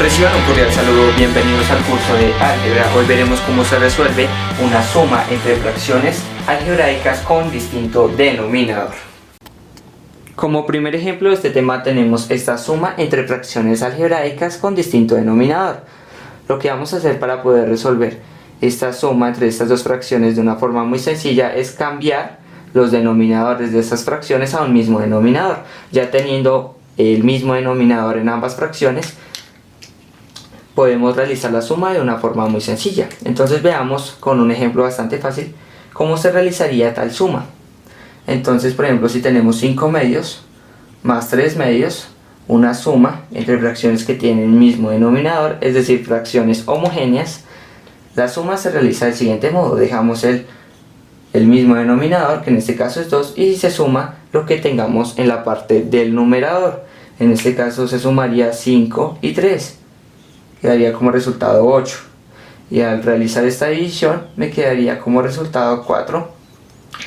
Reciban un cordial saludo, bienvenidos al curso de álgebra. Hoy veremos cómo se resuelve una suma entre fracciones algebraicas con distinto denominador. Como primer ejemplo de este tema tenemos esta suma entre fracciones algebraicas con distinto denominador. Lo que vamos a hacer para poder resolver esta suma entre estas dos fracciones de una forma muy sencilla es cambiar los denominadores de estas fracciones a un mismo denominador. Ya teniendo el mismo denominador en ambas fracciones, podemos realizar la suma de una forma muy sencilla. Entonces veamos con un ejemplo bastante fácil cómo se realizaría tal suma. Entonces, por ejemplo, si tenemos 5 medios más 3 medios, una suma entre fracciones que tienen el mismo denominador, es decir, fracciones homogéneas, la suma se realiza del siguiente modo. Dejamos el mismo denominador, que en este caso es 2, y se suma lo que tengamos en la parte del numerador. En este caso se sumaría 5 y 3, quedaría como resultado 8, y al realizar esta división me quedaría como resultado 4.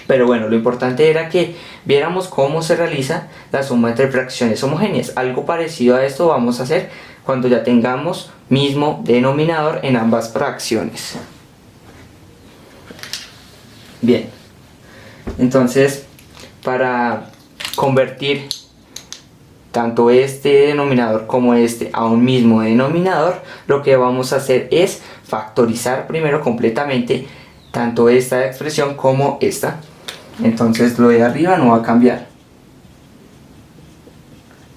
Pero bueno, lo importante era que viéramos cómo se realiza la suma entre fracciones homogéneas. Algo parecido a esto vamos a hacer cuando ya tengamos mismo denominador en ambas fracciones. Bien, entonces para convertir tanto este denominador como este a un mismo denominador, lo que vamos a hacer es factorizar primero completamente tanto esta expresión como esta. Entonces lo de arriba no va a cambiar,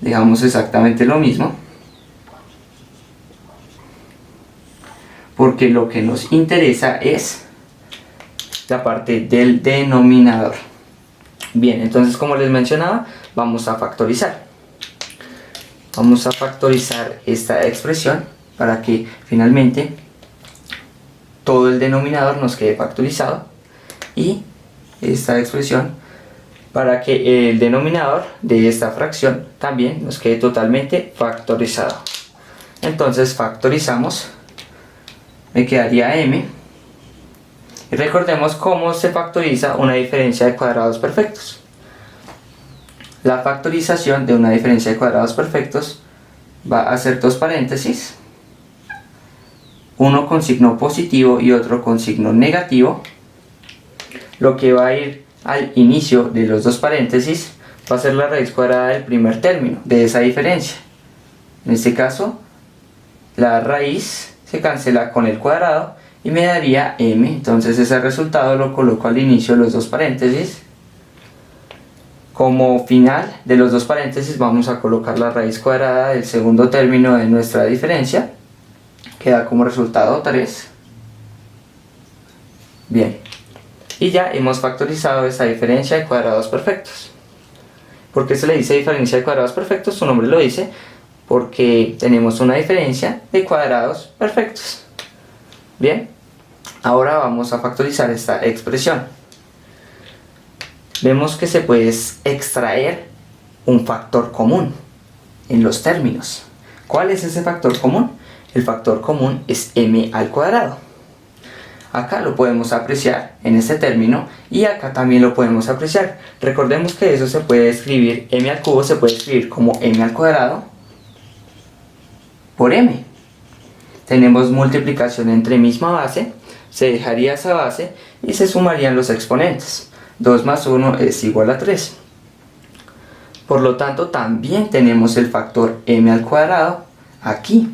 dejamos exactamente lo mismo, porque lo que nos interesa es la parte del denominador. Bien, entonces como les mencionaba, vamos a factorizar. Vamos a factorizar esta expresión para que finalmente todo el denominador nos quede factorizado, y esta expresión para que el denominador de esta fracción también nos quede totalmente factorizado. Entonces factorizamos, me quedaría m, y recordemos cómo se factoriza una diferencia de cuadrados perfectos. La factorización de una diferencia de cuadrados perfectos va a ser dos paréntesis, uno con signo positivo y otro con signo negativo. Lo que va a ir al inicio de los dos paréntesis va a ser la raíz cuadrada del primer término de esa diferencia. En este caso, la raíz se cancela con el cuadrado y me daría m. Entonces ese resultado lo coloco al inicio de los dos paréntesis. Como final de los dos paréntesis vamos a colocar la raíz cuadrada del segundo término de nuestra diferencia, que da como resultado 3. Bien, y ya hemos factorizado esa diferencia de cuadrados perfectos. ¿Por qué se le dice diferencia de cuadrados perfectos? Su nombre lo dice, porque tenemos una diferencia de cuadrados perfectos. Bien, ahora vamos a factorizar esta expresión. Vemos que se puede extraer un factor común en los términos. ¿Cuál es ese factor común? El factor común es m al cuadrado. Acá lo podemos apreciar en este término, y acá también lo podemos apreciar. Recordemos que eso se puede escribir, m al cubo se puede escribir como m al cuadrado por m. Tenemos multiplicación entre misma base, se dejaría esa base y se sumarían los exponentes. 2 más 1 es igual a 3. Por lo tanto, también tenemos el factor m al cuadrado aquí.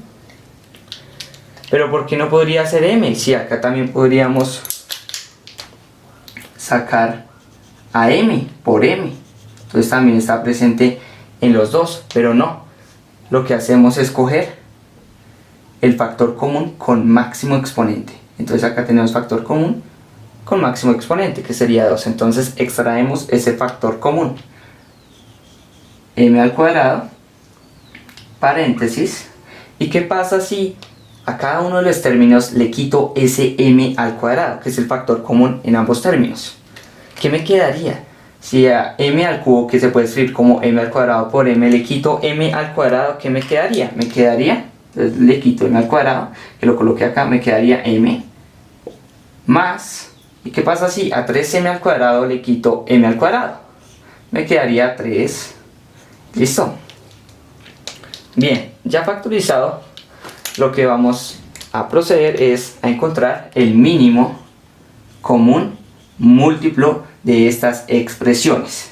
Pero ¿por qué no podría ser m? Si acá también podríamos sacar a m por m. Entonces también está presente en los dos, pero no. Lo que hacemos es coger el factor común con máximo exponente. Entonces acá tenemos factor común con máximo exponente, que sería 2. Entonces extraemos ese factor común. M al cuadrado, paréntesis. ¿Y qué pasa si a cada uno de los términos le quito ese m al cuadrado, que es el factor común en ambos términos? ¿Qué me quedaría? Si a m al cubo, que se puede escribir como m al cuadrado por m, le quito m al cuadrado, ¿qué me quedaría? Me quedaría, entonces le quito m al cuadrado, que lo coloqué acá, me quedaría m más, ¿y qué pasa si a 3m al cuadrado le quito m al cuadrado? Me quedaría 3. Listo. Bien, ya factorizado lo que vamos a proceder es a encontrar el mínimo común múltiplo de estas expresiones.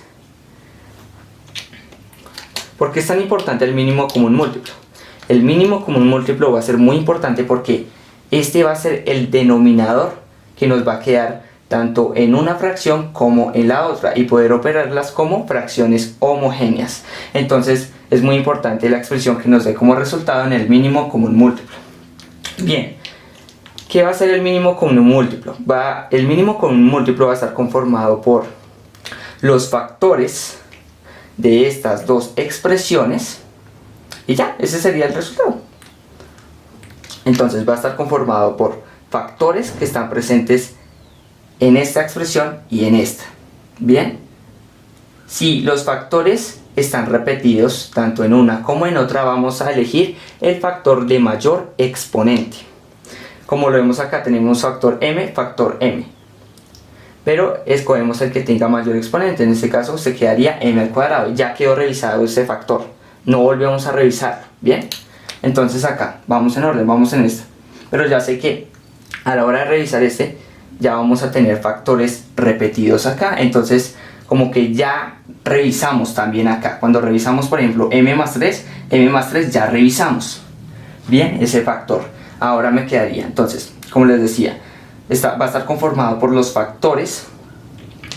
¿Por qué es tan importante el mínimo común múltiplo? El mínimo común múltiplo va a ser muy importante porque este va a ser el denominador que nos va a quedar tanto en una fracción como en la otra y poder operarlas como fracciones homogéneas. Entonces es muy importante la expresión que nos dé como resultado en el mínimo común múltiplo. Bien, ¿qué va a ser el mínimo común múltiplo? El mínimo común múltiplo va a estar conformado por los factores de estas dos expresiones y ya, ese sería el resultado. Entonces va a estar conformado por factores que están presentes en esta expresión y en esta. Bien, si los factores están repetidos tanto en una como en otra, vamos a elegir el factor de mayor exponente. Como lo vemos acá, tenemos factor m, pero escogemos el que tenga mayor exponente. En este caso se quedaría m al cuadrado. Ya quedó revisado este factor, no volvemos a revisarlo. Bien, entonces acá vamos en orden, vamos en esta, pero ya sé que a la hora de revisar este ya vamos a tener factores repetidos acá. Entonces como que ya revisamos también acá. Cuando revisamos, por ejemplo, m más 3 ya revisamos bien ese factor. Ahora me quedaría, entonces, como les decía, va a estar conformado por los factores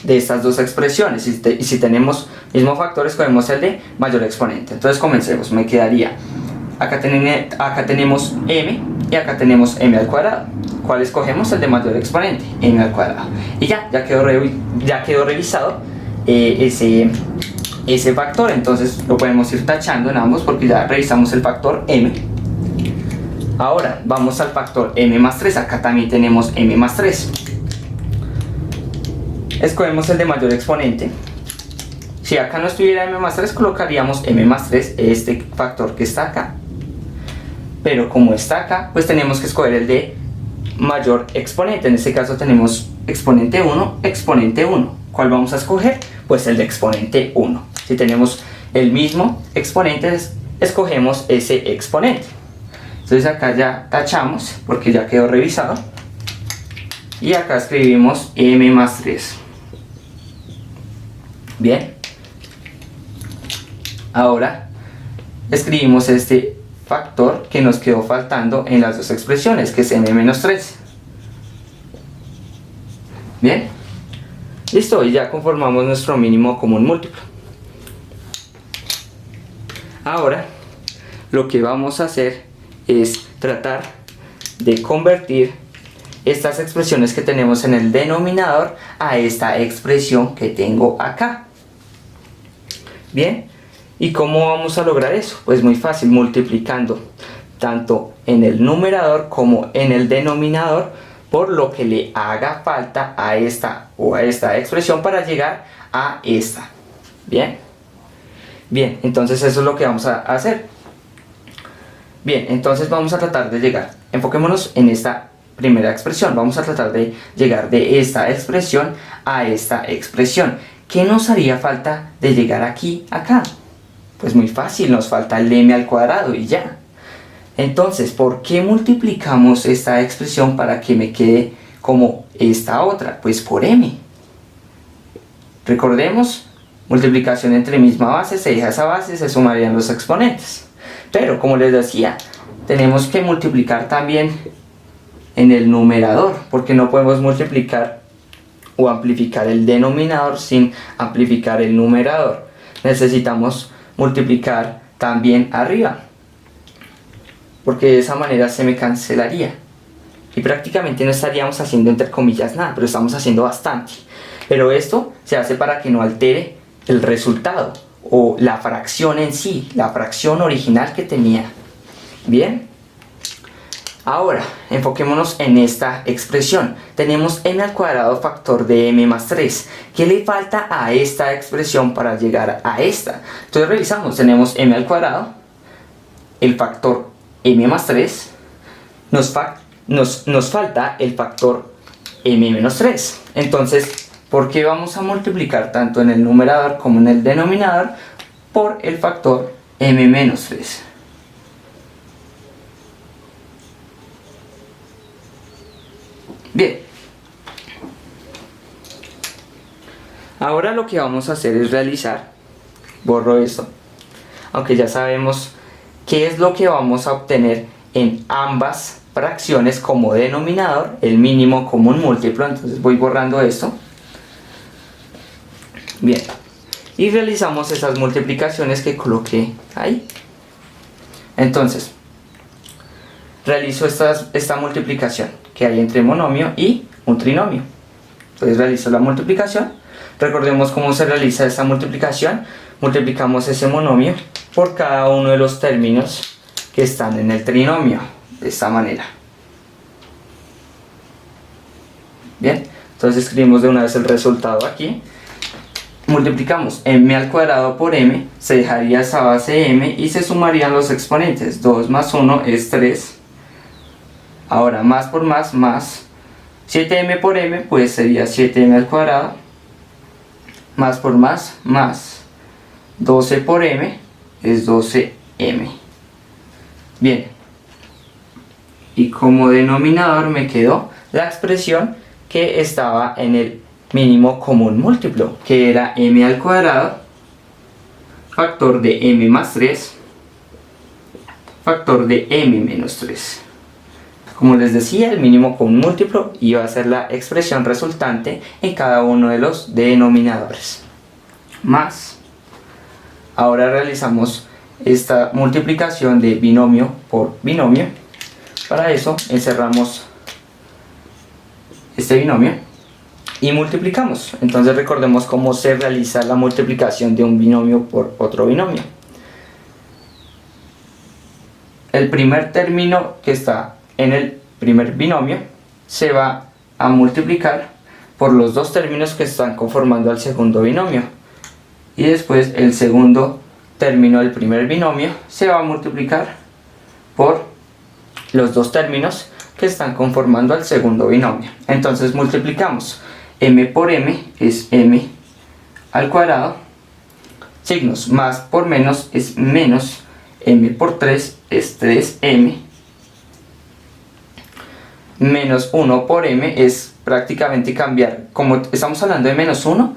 de estas dos expresiones. Y si tenemos mismos factores, cogemos el de mayor exponente. Entonces comencemos. Me quedaría, acá tenemos m y acá tenemos m al cuadrado. ¿Cuál escogemos? El de mayor exponente, m al cuadrado. Y ya quedó revisado ese factor. Entonces lo podemos ir tachando en ambos porque ya revisamos el factor m. Ahora vamos al factor m más 3. Acá también tenemos m más 3. Escogemos el de mayor exponente. Si acá no estuviera m más 3, colocaríamos m más 3, este factor que está acá. Pero como está acá, pues tenemos que escoger el de mayor exponente. En este caso tenemos exponente 1, exponente 1. ¿Cuál vamos a escoger? Pues el de exponente 1. Si tenemos el mismo exponente, escogemos ese exponente. Entonces acá ya tachamos porque ya quedó revisado. Y acá escribimos m más 3. Bien. Ahora escribimos este factor que nos quedó faltando en las dos expresiones, que es m menos 3. Bien. Listo, y ya conformamos nuestro mínimo común múltiplo. Ahora lo que vamos a hacer es tratar de convertir estas expresiones que tenemos en el denominador a esta expresión que tengo acá. Bien, ¿y cómo vamos a lograr eso? Pues muy fácil, multiplicando tanto en el numerador como en el denominador por lo que le haga falta a esta o a esta expresión para llegar a esta. Bien, bien, entonces eso es lo que vamos a hacer. Bien, entonces vamos a tratar de llegar, enfoquémonos en esta primera expresión, vamos a tratar de llegar de esta expresión a esta expresión. ¿Qué nos haría falta de llegar aquí, acá? Pues muy fácil, nos falta el m al cuadrado y ya. Entonces, ¿por qué multiplicamos esta expresión para que me quede como esta otra? Pues por m. Recordemos, multiplicación entre misma base, se deja esa base, se sumarían los exponentes. Pero como les decía, tenemos que multiplicar también en el numerador, porque no podemos multiplicar o amplificar el denominador sin amplificar el numerador. Necesitamos multiplicar también arriba, porque de esa manera se me cancelaría y prácticamente no estaríamos haciendo entre comillas nada, pero estamos haciendo bastante. Pero esto se hace para que no altere el resultado o la fracción en sí, la fracción original que tenía. Bien, ahora enfoquémonos en esta expresión. Tenemos m al cuadrado factor de m más 3. ¿Qué le falta a esta expresión para llegar a esta? Entonces revisamos, tenemos m al cuadrado, el factor m más 3, nos falta el factor m menos 3. Entonces, ¿por qué vamos a multiplicar tanto en el numerador como en el denominador? Por el factor m menos 3. Bien. Ahora lo que vamos a hacer es realizar, borro esto, aunque ya sabemos qué es lo que vamos a obtener en ambas fracciones como denominador, el mínimo común múltiplo. Entonces voy borrando esto. Bien, y realizamos esas multiplicaciones que coloqué ahí. Entonces realizo esta multiplicación que hay entre monomio y un trinomio. Entonces realizo la multiplicación. Recordemos cómo se realiza esta multiplicación. Multiplicamos ese monomio por cada uno de los términos que están en el trinomio, de esta manera. Bien, entonces escribimos de una vez el resultado aquí. Multiplicamos m al cuadrado por m, se dejaría esa base m y se sumarían los exponentes. 2 más 1 es 3. Ahora más por más 7m por m, pues sería 7m al cuadrado. Más por más 12 por m es 12m. Bien, y como denominador me quedó la expresión que estaba en el mínimo común múltiplo, que era m al cuadrado, factor de m más 3, factor de m menos 3. Como les decía, el mínimo común múltiplo iba a ser la expresión resultante en cada uno de los denominadores. Más, ahora realizamos esta multiplicación de binomio por binomio. Para eso encerramos este binomio y multiplicamos. Entonces recordemos cómo se realiza la multiplicación de un binomio por otro binomio. El primer término que está en el primer binomio se va a multiplicar por los dos términos que están conformando al segundo binomio, y después el segundo término del primer binomio se va a multiplicar por los dos términos que están conformando al segundo binomio. Entonces multiplicamos m por m es m al cuadrado, signos más por menos es menos, m por 3 es 3m, menos 1 por m es prácticamente cambiar, como estamos hablando de menos 1,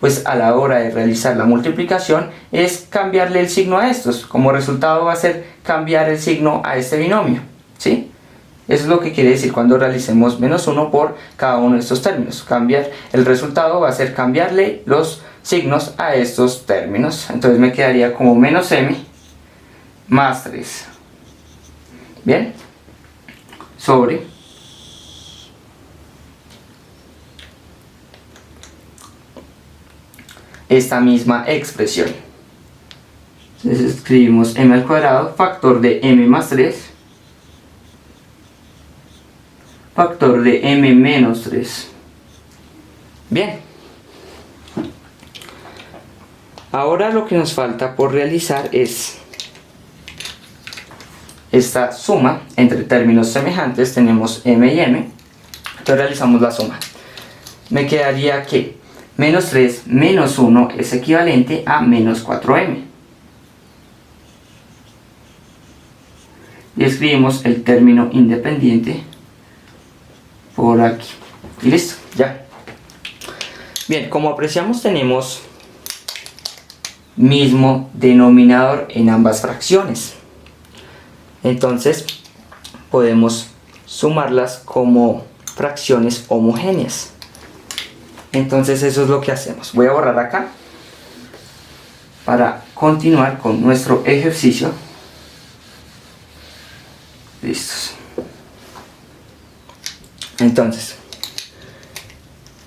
pues a la hora de realizar la multiplicación es cambiarle el signo a estos. Como resultado va a ser cambiar el signo a este binomio, ¿sí? Eso es lo que quiere decir cuando realicemos menos 1 por cada uno de estos términos. Cambiar el resultado va a ser cambiarle los signos a estos términos. Entonces me quedaría como menos m más 3. Bien, sobre esta misma expresión. Entonces escribimos m al cuadrado, factor de m más 3, factor de m menos 3. Bien. Ahora lo que nos falta por realizar es esta suma entre términos semejantes. Tenemos m y m. Entonces realizamos la suma. Me quedaría que menos 3 menos 1 es equivalente a menos 4m. Y escribimos el término independiente por aquí. Y listo, ya. Bien, como apreciamos tenemos mismo denominador en ambas fracciones. Entonces podemos sumarlas como fracciones homogéneas. Entonces eso es lo que hacemos. Voy a borrar acá para continuar con nuestro ejercicio. Listos. Entonces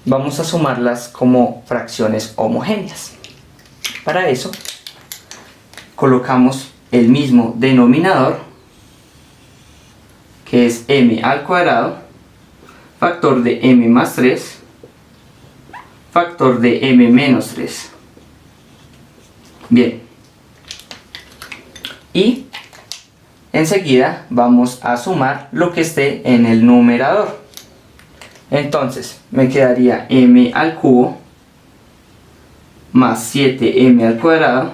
vamos a sumarlas como fracciones homogéneas. Para eso colocamos el mismo denominador, que es m al cuadrado, factor de m más 3, factor de m menos 3. Bien, y enseguida vamos a sumar lo que esté en el numerador. Entonces me quedaría m al cubo más 7m al cuadrado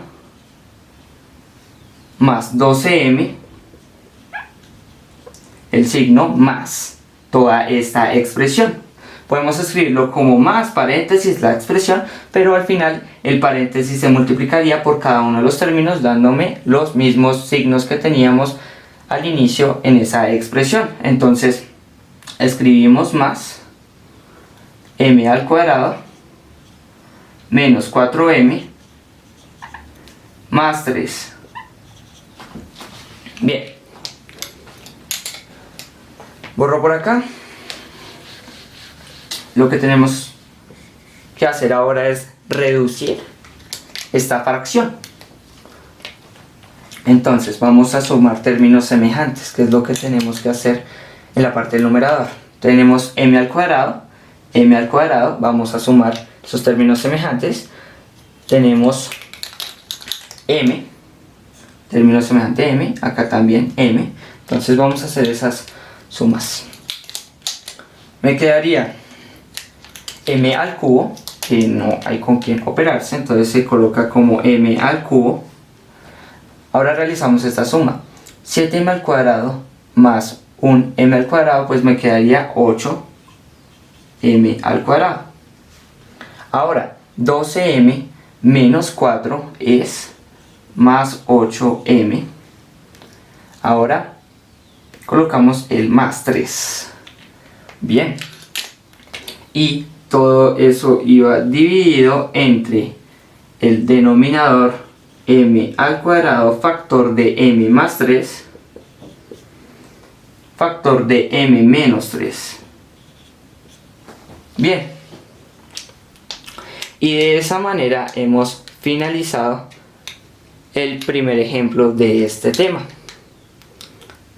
más 12m, el signo más, toda esta expresión. Podemos escribirlo como más paréntesis la expresión, pero al final el paréntesis se multiplicaría por cada uno de los términos, dándome los mismos signos que teníamos al inicio en esa expresión. Entonces escribimos más m al cuadrado menos 4m más 3. Bien, borro por acá. Lo que tenemos que hacer ahora es reducir esta fracción. Entonces vamos a sumar términos semejantes, que es lo que tenemos que hacer en la parte del numerador. Tenemos m al cuadrado, vamos a sumar esos términos semejantes. Tenemos m, término semejante m, acá también m. Entonces vamos a hacer esas sumas. Me quedaría m al cubo, que no hay con quién operarse, entonces se coloca como m al cubo. Ahora realizamos esta suma. 7m al cuadrado más un m al cuadrado, pues me quedaría 8m al cuadrado. Ahora 12m menos 4 es más 8m. Ahora colocamos el más 3. Bien, y todo eso iba dividido entre el denominador m al cuadrado factor de m más 3 factor de m menos 3. Bien, y de esa manera hemos finalizado el primer ejemplo de este tema.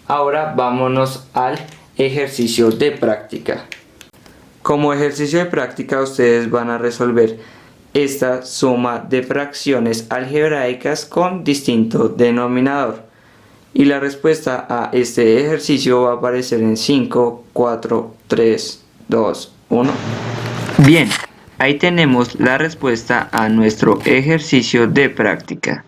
Ahora vámonos al ejercicio de práctica. Como ejercicio de práctica ustedes van a resolver esta suma de fracciones algebraicas con distinto denominador. Y la respuesta a este ejercicio va a aparecer en 5, 4, 3, 2, 1. Bien, ahí tenemos la respuesta a nuestro ejercicio de práctica.